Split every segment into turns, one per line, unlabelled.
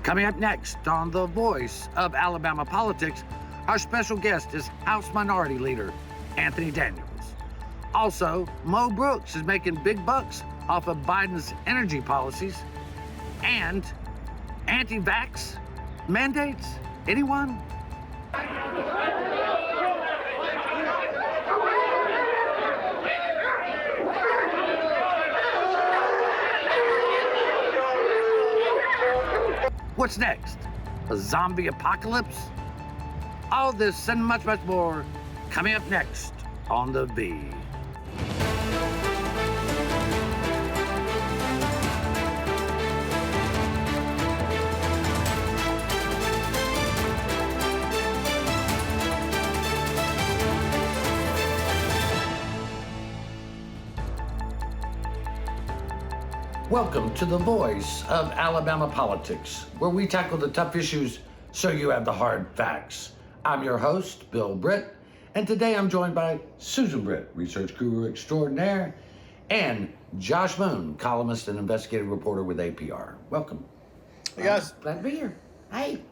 Coming up next on The Voice of Alabama Politics, our special guest is House Minority Leader Anthony Daniels. Also, Mo Brooks is making big bucks off of Biden's energy policies. And anti-vax mandates? Anyone? What's next? A zombie apocalypse? All this and much, much more coming up next on The V. Welcome to The Voice of Alabama Politics, where we tackle the tough issues so you have the hard facts. I'm your host, Bill Britt, and today I'm joined by Susan Britt, research guru extraordinaire, and Josh Moon, columnist and investigative reporter with APR. Welcome.
Hey, guys.
Glad to be here. Hey.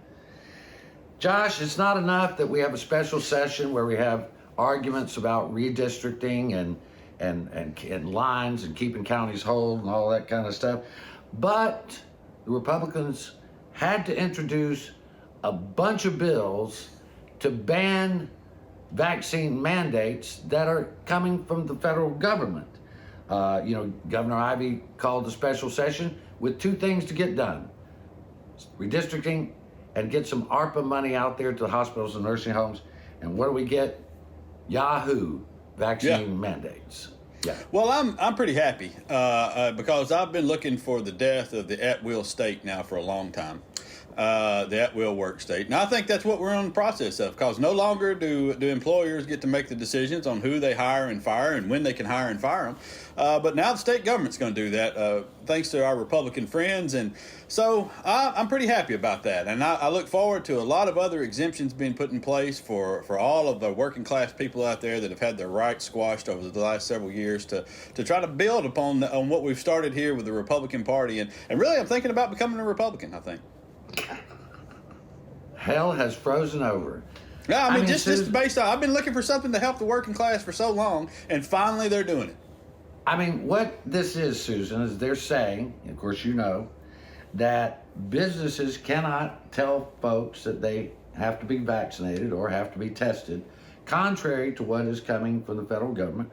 Josh, it's not enough that we have a special session where we have arguments about redistricting and lines and keeping counties whole and all that kind of stuff. But the Republicans had to introduce a bunch of bills to ban vaccine mandates that are coming from the federal government. Governor Ivey called a special session with two things to get done: redistricting and get some ARPA money out there to the hospitals and nursing homes. And what do we get? Yahoo! Vaccine mandates. Yeah.
Well, I'm pretty happy because I've been looking for the death of the at-will state now for a long time. The at-will work state. And I think that's what we're in the process of, because no longer do employers get to make the decisions on who they hire and fire and when they can hire and fire them. But now the state government's going to do that, thanks to our Republican friends. And so I'm pretty happy about that. And I look forward to a lot of other exemptions being put in place for all of the working class people out there that have had their rights squashed over the last several years to try to build upon on what we've started here with the Republican Party. And really, I'm thinking about becoming a Republican, I think.
Hell has frozen over.
Yeah, I mean just based on, I've been looking for something to help the working class for so long, and finally they're doing it.
I mean, what this is, Susan, is they're saying, and of course you know, that businesses cannot tell folks that they have to be vaccinated or have to be tested, contrary to what is coming from the federal government.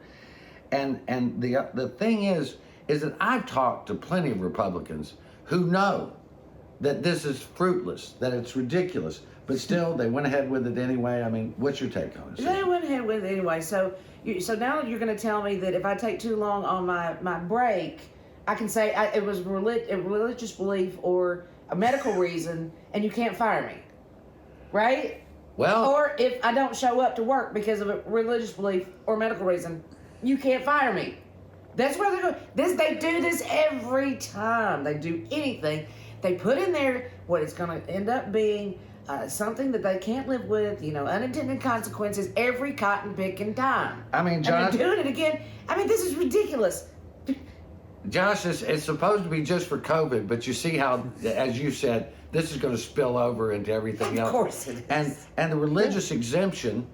And the thing is that I've talked to plenty of Republicans who know that this is fruitless, that it's ridiculous, but still they went ahead with it anyway. I mean, what's your take on it?
They went ahead with it anyway. So now you're going to tell me that if I take too long on my break, I can say it was a religious belief or a medical reason, and you can't fire me, right?
Well,
or if I don't show up to work because of a religious belief or medical reason, you can't fire me. That's where they're going. They do this every time they do anything. They put in there what it's going to end up being, something that they can't live with, unintended consequences every cotton picking time.
I mean, Josh,
and they're doing it again. I mean, this is ridiculous.
Josh, it's supposed to be just for COVID, but you see how, as you said, this is going to spill over into everything else.
Of course it is.
And the religious exemption,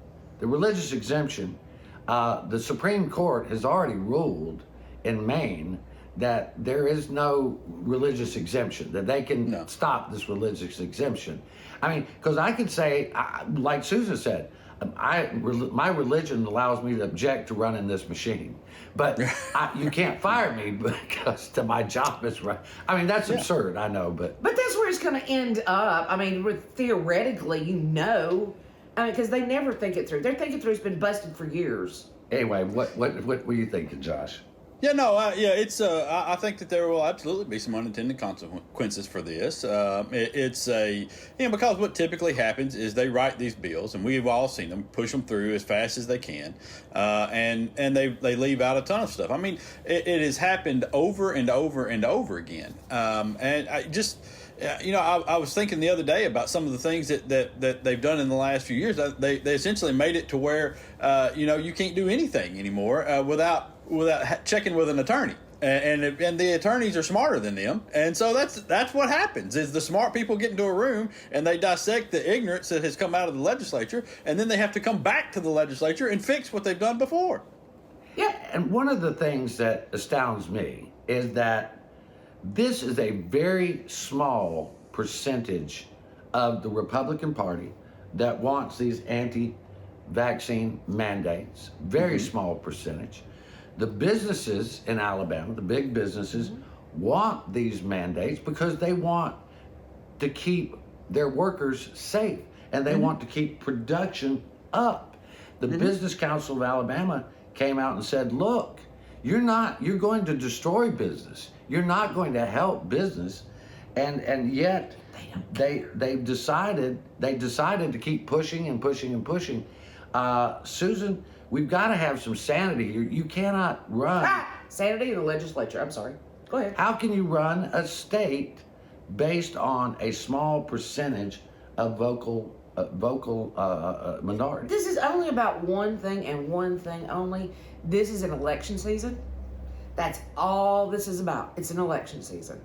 the Supreme Court has already ruled in Maine that there is no religious exemption, that they can stop this religious exemption. I mean, because I could say, like Susan said, my religion allows me to object to running this machine, but you can't fire me because my job is right. I mean, that's absurd, I know, but
that's where it's going to end up. I mean, theoretically, because they never think it through. Their thinking through's been busted for years.
Anyway, what were you thinking, Josh?
Yeah, no, it's. I think that there will absolutely be some unintended consequences for this. Because what typically happens is they write these bills, and we've all seen them push them through as fast as they can, and they leave out a ton of stuff. I mean, it has happened over and over and over again, and I just. I was thinking the other day about some of the things that they've done in the last few years. They essentially made it to where you can't do anything anymore without checking with an attorney. and the attorneys are smarter than them, and so that's what happens. Is the smart people get into a room and they dissect the ignorance that has come out of the legislature, and then they have to come back to the legislature and fix what they've done before.
Yeah, and one of the things that astounds me is that this is a very small percentage of the Republican Party that wants these anti-vaccine mandates. Very small percentage. The businesses in Alabama, the big businesses, want these mandates because they want to keep their workers safe and they want to keep production up. The Business Council of Alabama came out and said, look, you're going to destroy business. You're not going to help business. And yet they decided to keep pushing and pushing and pushing. Susan, we've got to have some sanity here. You cannot run.
Sanity in the legislature. I'm sorry. Go ahead.
How can you run a state based on a small percentage of vocal minority?
This is only about one thing and one thing only. This is an election season. That's all this is about. It's an election season.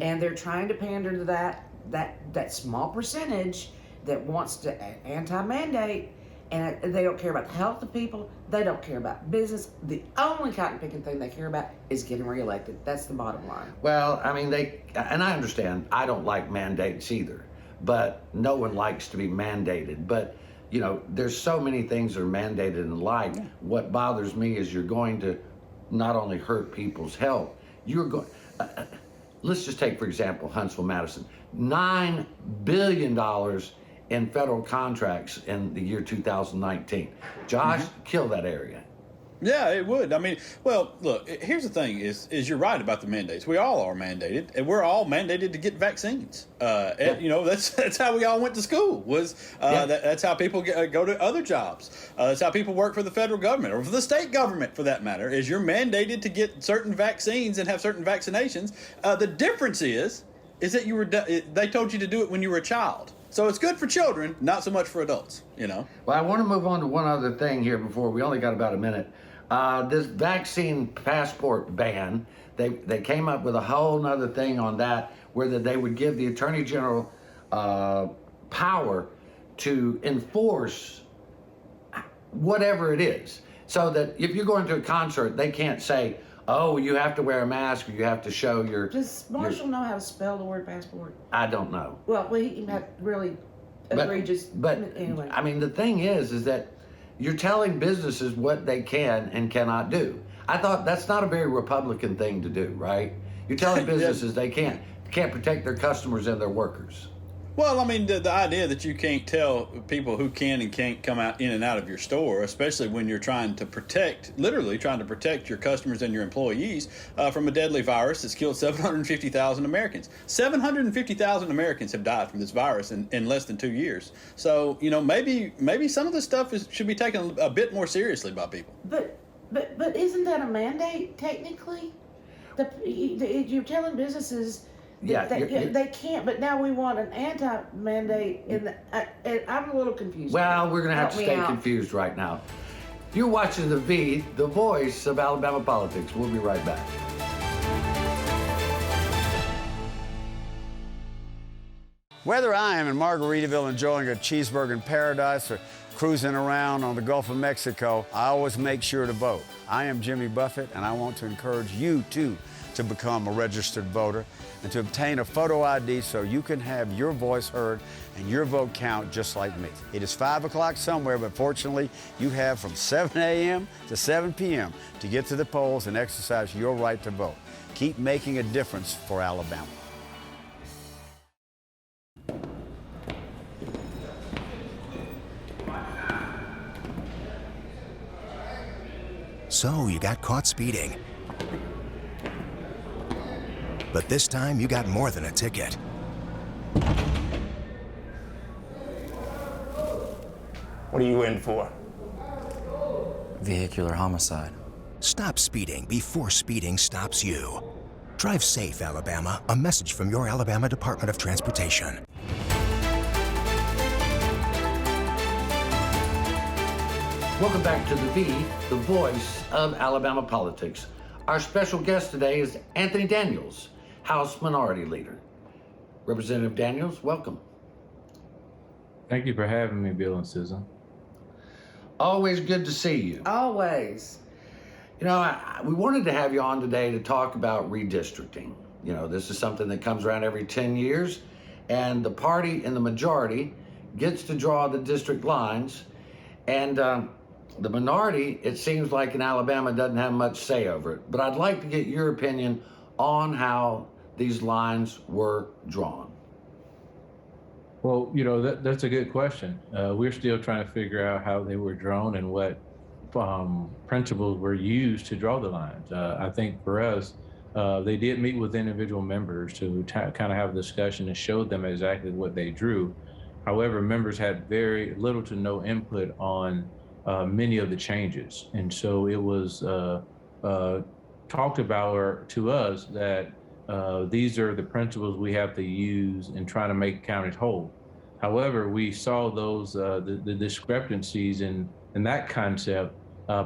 And they're trying to pander to that small percentage that wants to anti-mandate, and they don't care about the health of people. They don't care about business. The only cotton picking thing they care about is getting reelected. That's the bottom line.
Well, I mean, and I understand, I don't like mandates either, but no one likes to be mandated. But, you know, there's so many things that are mandated and like. What bothers me is you're going to not only hurt people's health, you're going, let's just take, for example, Huntsville-Madison, $9 billion in federal contracts in the year 2019. Josh, kill that area.
Yeah, it would. I mean, well, look, here's the thing is you're right about the mandates. We all are mandated, and we're all mandated to get vaccines. And, you know, that's how we all went to school, was that's how people go to other jobs. That's how people work for the federal government, or for the state government, for that matter, is you're mandated to get certain vaccines and have certain vaccinations. The difference is that they told you to do it when you were a child. So it's good for children, not so much for adults, you know.
Well, I want to move on to one other thing here before we only got about a minute. This vaccine passport ban, they came up with a whole nother thing on that, where they would give the Attorney General power to enforce whatever it is. So that if you're going to a concert, they can't say, oh, you have to wear a mask or you have to show your...
Does Marshall know how to spell the word passport?
I don't know.
Well, he had really egregious...
But
anyway.
I mean, the thing is that you're telling businesses what they can and cannot do. I thought that's not a very Republican thing to do, right? You're telling businesses they can't protect their customers and their workers.
Well, I mean, the idea that you can't tell people who can and can't come out in and out of your store, especially when you're literally trying to protect your customers and your employees from a deadly virus that's killed 750,000 Americans. 750,000 Americans have died from this virus in less than 2 years. So, you know, maybe some of this stuff should be taken a bit more seriously by people.
But isn't that a mandate, technically? You're telling businesses... They can't, but now we want an anti-mandate, and I'm a little confused.
Well, we're going to have to stay confused right now. You're watching The V, the voice of Alabama politics. We'll be right back.
Whether I am in Margaritaville enjoying a cheeseburger in paradise or cruising around on the Gulf of Mexico, I always make sure to vote. I am Jimmy Buffett, and I want to encourage you, too, to become a registered voter and to obtain a photo ID so you can have your voice heard and your vote count just like me. It is 5 o'clock somewhere, but fortunately, you have from 7 a.m. to 7 p.m. to get to the polls and exercise your right to vote. Keep making a difference for Alabama.
So you got caught speeding. But this time, you got more than a ticket.
What are you in for?
Vehicular homicide.
Stop speeding before speeding stops you. Drive safe, Alabama. A message from your Alabama Department of Transportation.
Welcome back to The V, the voice of Alabama politics. Our special guest today is Anthony Daniels, House Minority Leader. Representative Daniels, welcome.
Thank you for having me, Bill and Susan.
Always good to see you.
Always.
You know, we wanted to have you on today to talk about redistricting. You know, this is something that comes around every 10 years, and the party in the majority gets to draw the district lines, and the minority, it seems like in Alabama, doesn't have much say over it. But I'd like to get your opinion on how these lines were drawn.
Well, you know, that's a good question. We're still trying to figure out how they were drawn and what principles were used to draw the lines. I think for us, they did meet with individual members to kind of have a discussion and show them exactly what they drew. However, members had very little to no input on many of the changes. And so it was talked about to us that these are the principles we have to use in trying to make counties whole. However, we saw those the discrepancies in that concept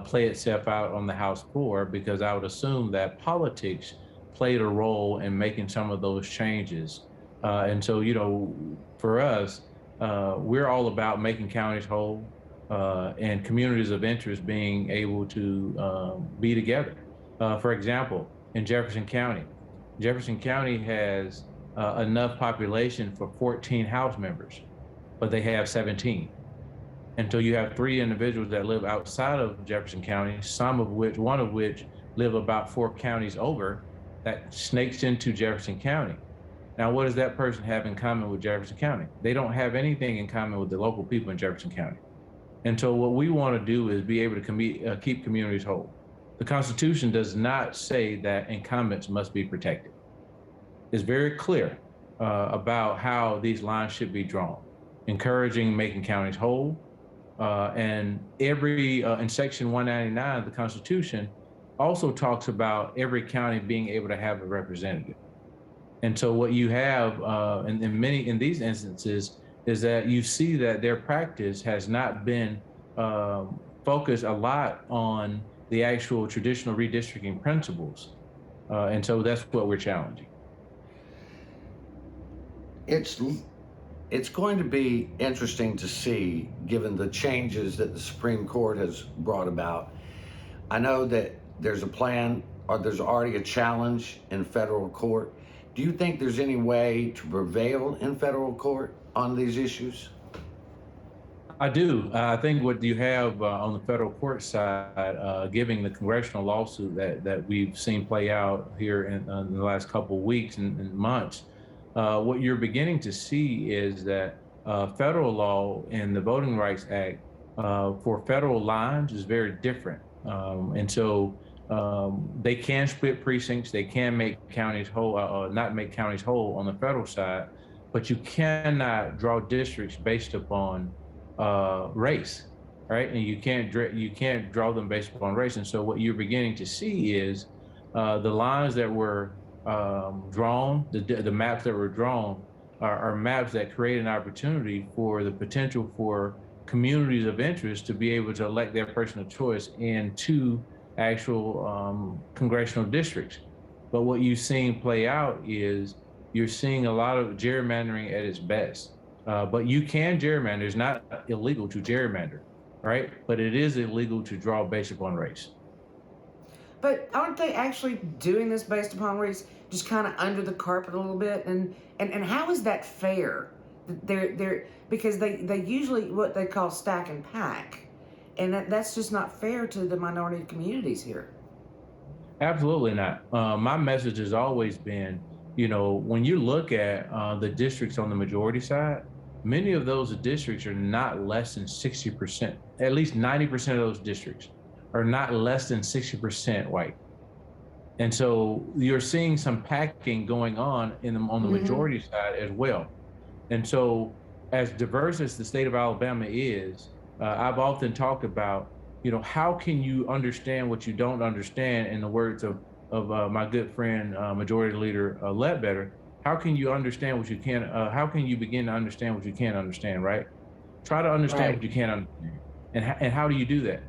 play itself out on the House floor, because I would assume that politics played a role in making some of those changes. And so, you know, for us, we're all about making counties whole and communities of interest being able to be together. For example, in Jefferson County has enough population for 14 House members, but they have 17. And so you have 3 individuals that live outside of Jefferson County, one of which live about 4 counties over, that snakes into Jefferson County. Now, what does that person have in common with Jefferson County? They don't have anything in common with the local people in Jefferson County. And so what we want to do is be able to keep communities whole. The Constitution does not say that incumbents must be protected. It's very clear about how these lines should be drawn, encouraging making counties whole. And in Section 199 of the Constitution also talks about every county being able to have a representative. And so what you have in these instances is that you see that their practice has not been focused a lot on the actual traditional redistricting principles. And so that's what we're challenging.
It's going to be interesting to see, given the changes that the Supreme Court has brought about. I know that there's a plan, or there's already a challenge in federal court. Do you think there's any way to prevail in federal court on these issues?
I do. I think what you have on the federal court side, giving the congressional lawsuit that we've seen play out here in the last couple of weeks and months, what you're beginning to see is that federal law and the Voting Rights Act for federal lines is very different. And so they can split precincts, they can make counties whole, not make counties whole on the federal side, but you cannot draw districts based upon race, right? And you can't draw them based upon race. And so what you're beginning to see is the lines that were drawn, the maps that were drawn are maps that create an opportunity for the potential for communities of interest to be able to elect their person of choice into actual congressional districts. But what you've seen play out is you're seeing a lot of gerrymandering at its best. But you can gerrymander. It's not illegal to gerrymander, right? But it is illegal to draw based upon race.
But aren't they actually doing this based upon race, just kind of under the carpet a little bit? And how is that fair? They're because they usually what they call stack and pack, and that's just not fair to the minority communities here.
Absolutely not. My message has always been, you know, when you look at the districts on the majority side, many of those districts are not less than 60%. At least 90% of those districts are not less than 60% white. And so you're seeing some packing going on on the majority side as well. And so as diverse as the state of Alabama is, I've often talked about, you know, how can you understand what you don't understand, in the words of my good friend, Majority Leader Ledbetter. How can you understand what you can't, how can you begin to understand what you can't understand, right? Try to understand what you can't understand. And how do you do that?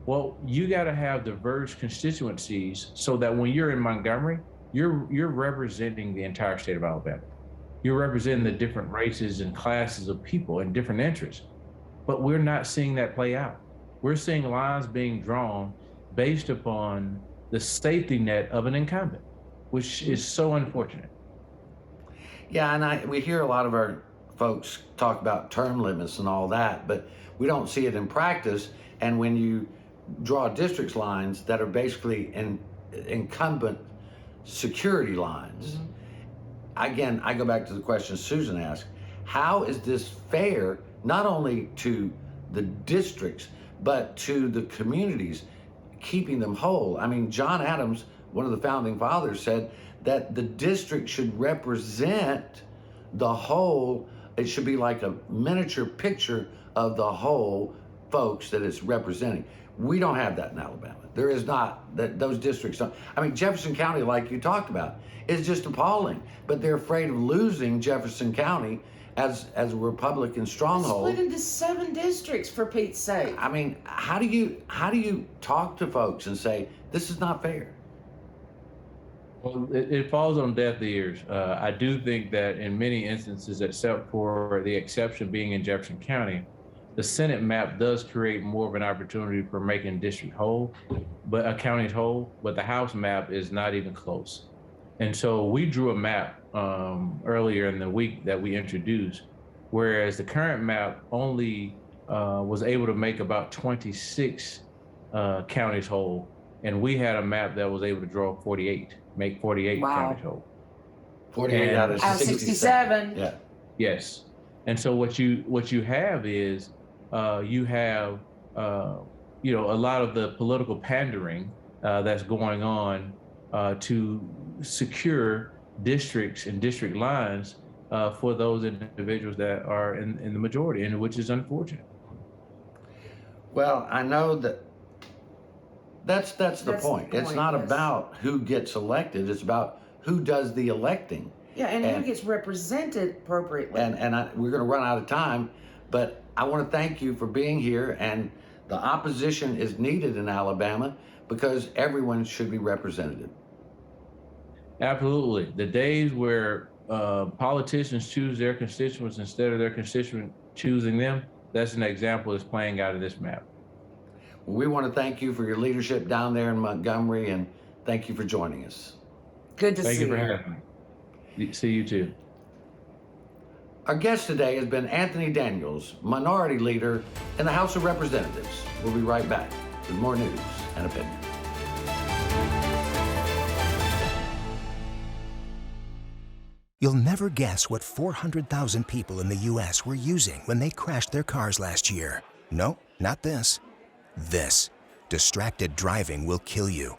Well, you got to have diverse constituencies so that when you're in Montgomery, you're representing the entire state of Alabama. You're representing the different races and classes of people and different interests. But we're not seeing that play out. We're seeing lines being drawn based upon the safety net of an incumbent, which is so unfortunate.
Yeah, and we hear a lot of our folks talk about term limits and all that, but we don't see it in practice. And when you draw districts lines that are basically incumbent security lines, again, I go back to the question Susan asked, how is this fair, not only to the districts, but to the communities, keeping them whole? I mean, John Adams, one of the founding fathers, said that the district should represent the whole. It should be like a miniature picture of the whole folks that it's representing. We don't have that in Alabama. There is not, that those districts don't. I mean, Jefferson County, like you talked about, is just appalling, but they're afraid of losing Jefferson County as a Republican stronghold.
Split into 7 districts, for Pete's sake.
I mean, how do you talk to folks and say, this is not fair?
Well, it falls on deaf ears. I do think that in many instances, except for the exception being in Jefferson County, the Senate map does create more of an opportunity for making district whole, but counties whole, but the House map is not even close. And so we drew a map earlier in the week that we introduced, whereas the current map only was able to make about 26 counties whole, and we had a map that was able to draw 48, make 48 counties whole.
48 out of
67.
Yeah.
Yes. And so what you have is you have a lot of the political pandering that's going on to secure districts and district lines for those individuals that are in the majority, and which is unfortunate.
Well, I know that's the point. It's not about who gets elected. It's about who does the electing.
Yeah, and who gets represented appropriately.
And we're going to run out of time, but I want to thank you for being here. And the opposition is needed in Alabama because everyone should be represented.
Absolutely. The days where politicians choose their constituents instead of their constituent choosing them, that's an example that's playing out of this map.
We want to thank you for your leadership down there in Montgomery, and thank you for joining us.
Good to see you.
Thank you for having me. See you too.
Our guest today has been Anthony Daniels, Minority Leader in the House of Representatives. We'll be right back with more news and opinion.
You'll never guess what 400,000 people in the U.S. were using when they crashed their cars last year. No, not this. This. Distracted driving will kill you.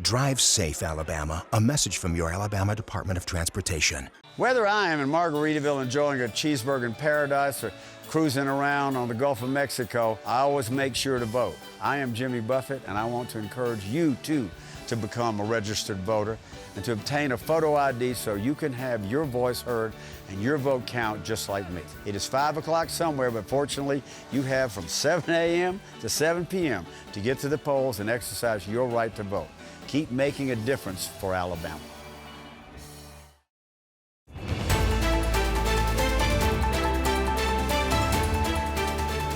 Drive safe, Alabama. A message from your Alabama Department of Transportation.
Whether I am in Margaritaville enjoying a cheeseburger in paradise or cruising around on the Gulf of Mexico, I always make sure to vote. I am Jimmy Buffett, and I want to encourage you, too, to become a registered voter and to obtain a photo ID so you can have your voice heard and your vote count just like me. It is 5 o'clock somewhere, but fortunately, you have from 7 a.m. to 7 p.m. to get to the polls and exercise your right to vote. Keep making a difference for Alabama.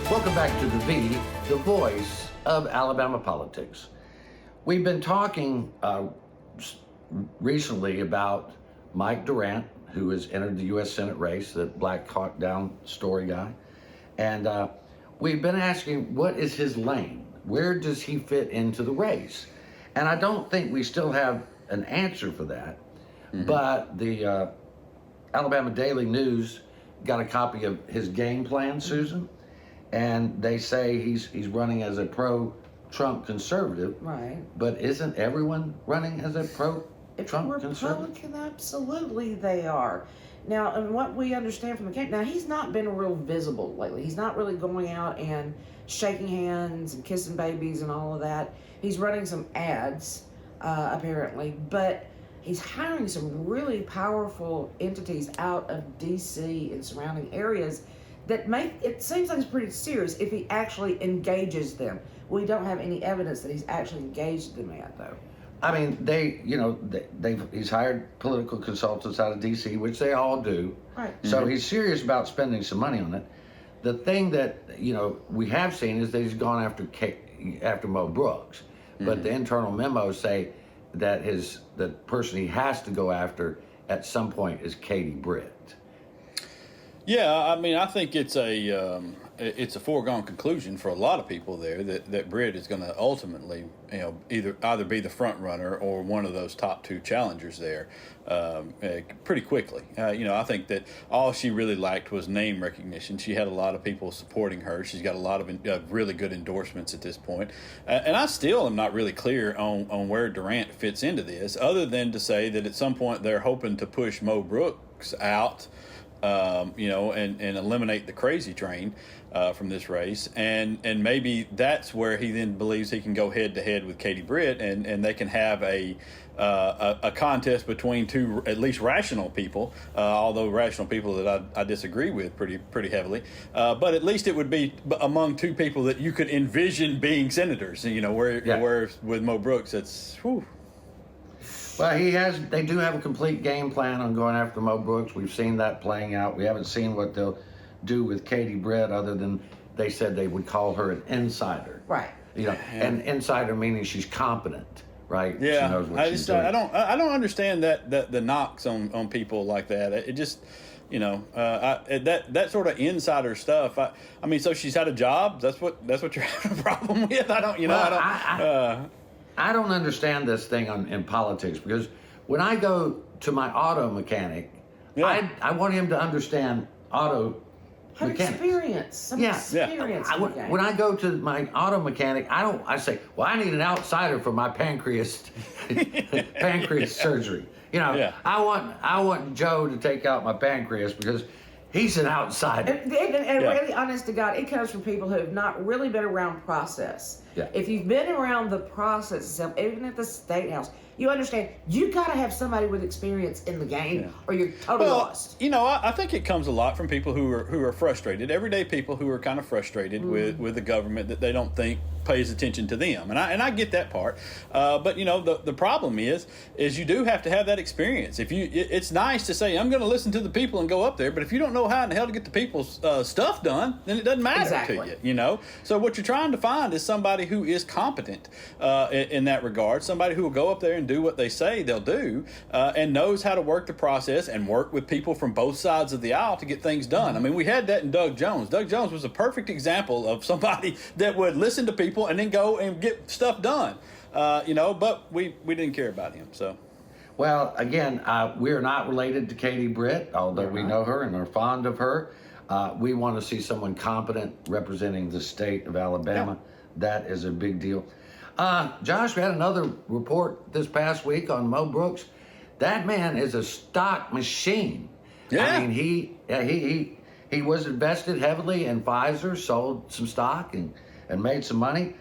Welcome back to the voice of Alabama politics. We've been talking recently about Mike Durant, who has entered the U.S. Senate race, the Black Hawk Down story guy. And we've been asking, what is his lane? Where does he fit into the race? And I don't think we still have an answer for that. Mm-hmm. But the Alabama Daily News got a copy of his game plan, Susan, and they say he's running as a pro-Trump conservative.
Right.
But isn't everyone running as a pro-Trump conservative?
Republican, absolutely they are. Now, and what we understand from the campaign, now he's not been real visible lately. He's not really going out and shaking hands and kissing babies and all of that. He's running some ads, apparently, but he's hiring some really powerful entities out of D.C. and surrounding areas it seems like it's pretty serious if he actually engages them. We don't have any evidence that he's actually engaged them yet, though.
I mean, he's hired political consultants out of D.C., which they all do.
Right.
So he's serious about spending some money on it. The thing that we have seen is that he's gone after Mo Brooks, but the internal memos say that the person he has to go after at some point is Katie Britt.
Yeah, I mean, I think it's a foregone conclusion for a lot of people there that Britt is going to ultimately, either be the front runner or one of those top two challengers there, pretty quickly. I think that all she really lacked was name recognition. She had a lot of people supporting her. She's got a lot of really good endorsements at this point. And I still am not really clear on where Durant fits into this, other than to say that at some point they're hoping to push Mo Brooks out, and eliminate the crazy train from this race, and maybe that's where he then believes he can go head to head with Katie Britt, and they can have a contest between two at least rational people, although rational people that I disagree with pretty heavily, but at least it would be among two people that you could envision being senators. Where with Mo Brooks, it's whew.
Well, they do have a complete game plan on going after Mo Brooks. We've seen that playing out. We haven't seen what they'll do with Katie Britt, other than they said they would call her an insider.
Right.
An insider meaning she's competent, right?
Yeah.
She knows what she's doing.
I don't understand that the knocks on people like that. It just, that sort of insider stuff. I mean, so she's had a job. That's what you're having a problem with.
I don't understand this thing in politics, because when I go to my auto mechanic, I want him to understand auto
Have
mechanics.
Experience. Experience.
When I go to my auto mechanic, I say, well, I need an outsider for my pancreas surgery. I want Joe to take out my pancreas because he's an outsider.
And really, honest to God, it comes from people who have not really been around process.
Yeah.
If you've been around the process itself, even at the State House, you understand you got to have somebody with experience in the game, or you're totally lost.
I think it comes a lot from people who are frustrated, everyday people who are kind of frustrated with the government that they don't think pays attention to them, and I get that part. But the problem is you do have to have that experience. It's nice to say I'm going to listen to the people and go up there, but if you don't know how in the hell to get the people's stuff done, then it doesn't matter to you. So what you're trying to find is somebody who is competent in that regard, somebody who will go up there and do what they say they'll do, and knows how to work the process and work with people from both sides of the aisle to get things done. I mean, we had that in Doug Jones. Doug Jones was a perfect example of somebody that would listen to people and then go and get stuff done, but we didn't care about him. So,
well, again, we're not related to Katie Britt, although we know her and are fond of her. We want to see someone competent representing the state of Alabama. Yeah. That is a big deal. Josh, we had another report this past week on Mo Brooks. That man is a stock machine. Yeah. I mean, he was invested heavily in Pfizer, sold some stock and made some money.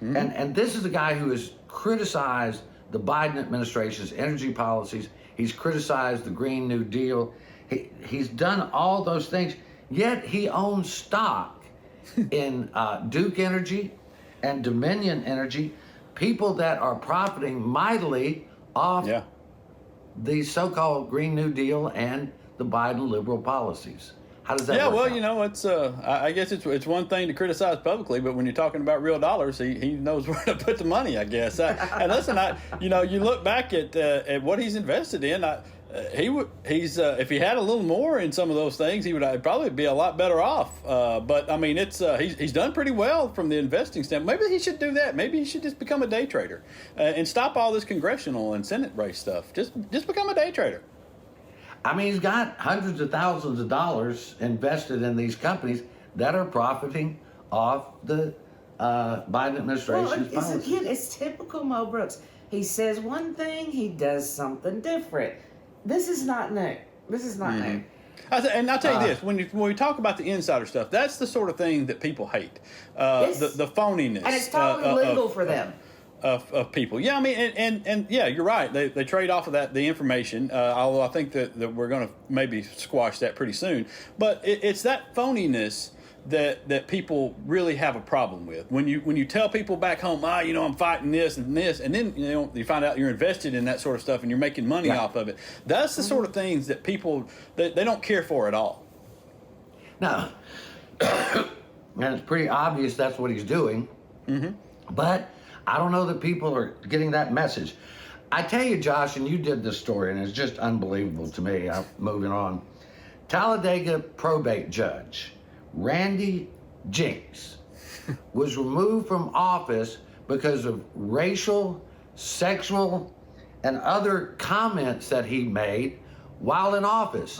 Mm-hmm. And this is a guy who has criticized the Biden administration's energy policies. He's criticized the Green New Deal. He's done all those things, yet he owns stock in Duke Energy and Dominion Energy, people that are profiting mightily off the so-called Green New Deal and the Biden liberal policies. How does that work out?
It's I guess it's one thing to criticize publicly, but when you're talking about real dollars, he knows where to put the money, I guess. And listen, you look back at what he's invested in. He's if he had a little more in some of those things, he would probably be a lot better off. But I mean, he's done pretty well from the investing standpoint. Maybe he should do that. Maybe he should just become a day trader and stop all this congressional and Senate race stuff. Just become a day trader.
I mean, he's got hundreds of thousands of dollars invested in these companies that are profiting off the Biden administration's policies.
Again, it's typical Mo Brooks. He says one thing, he does something different. This is not new. New.
And I'll tell you this, when we talk about the insider stuff, that's the sort of thing that people hate. The phoniness.
And it's totally legal for them.
of people. Yeah, I mean, and yeah, you're right. They trade off of the information. Although I think that we're going to maybe squash that pretty soon. But it's that phoniness that people really have a problem with. When you tell people back home, I'm fighting this, and then you find out you're invested in that sort of stuff and you're making money off of it. That's the sort of things that people they don't care for at all.
No. And it's pretty obvious that's what he's doing. But I don't know that people are getting that message. I tell you, Josh, and you did this story, and it's just unbelievable to me. I'm moving on. Talladega probate judge Randy Jinks was removed from office because of racial, sexual, and other comments that he made while in office.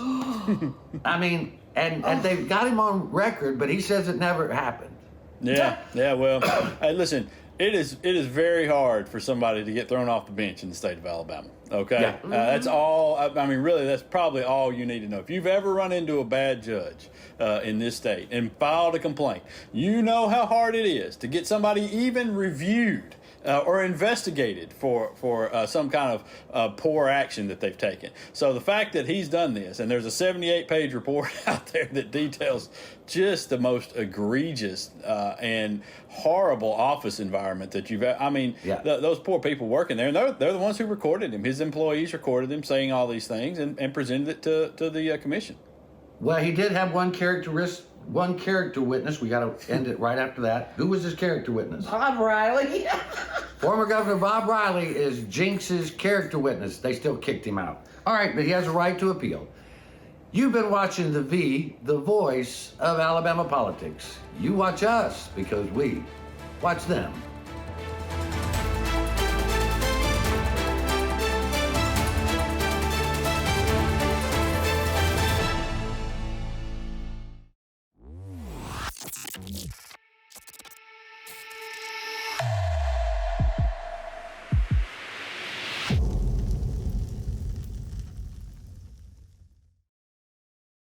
I mean, and they've got him on record, but he says it never happened.
Yeah. Well, hey, listen. It is very hard for somebody to get thrown off the bench in the state of Alabama. Okay,
Yeah.
That's all. I mean, really, that's probably all you need to know. If you've ever run into a bad judge in this state and filed a complaint, you know how hard it is to get somebody even reviewed or investigated for some kind of poor action that they've taken. So the fact that he's done this, and there's a 78-page report out there that details just the most egregious and horrible office environment that you've. I mean, those poor people working there, and they're the ones who recorded him. His employees recorded him saying all these things and presented it to the commission.
Well, he did have one character witness. We got to end it right after that. Who was his character witness?
Bob Riley.
Former Governor Bob Riley is Jinx's character witness. They still kicked him out. All right, but he has a right to appeal. You've been watching the voice of Alabama politics. You watch us because we watch them.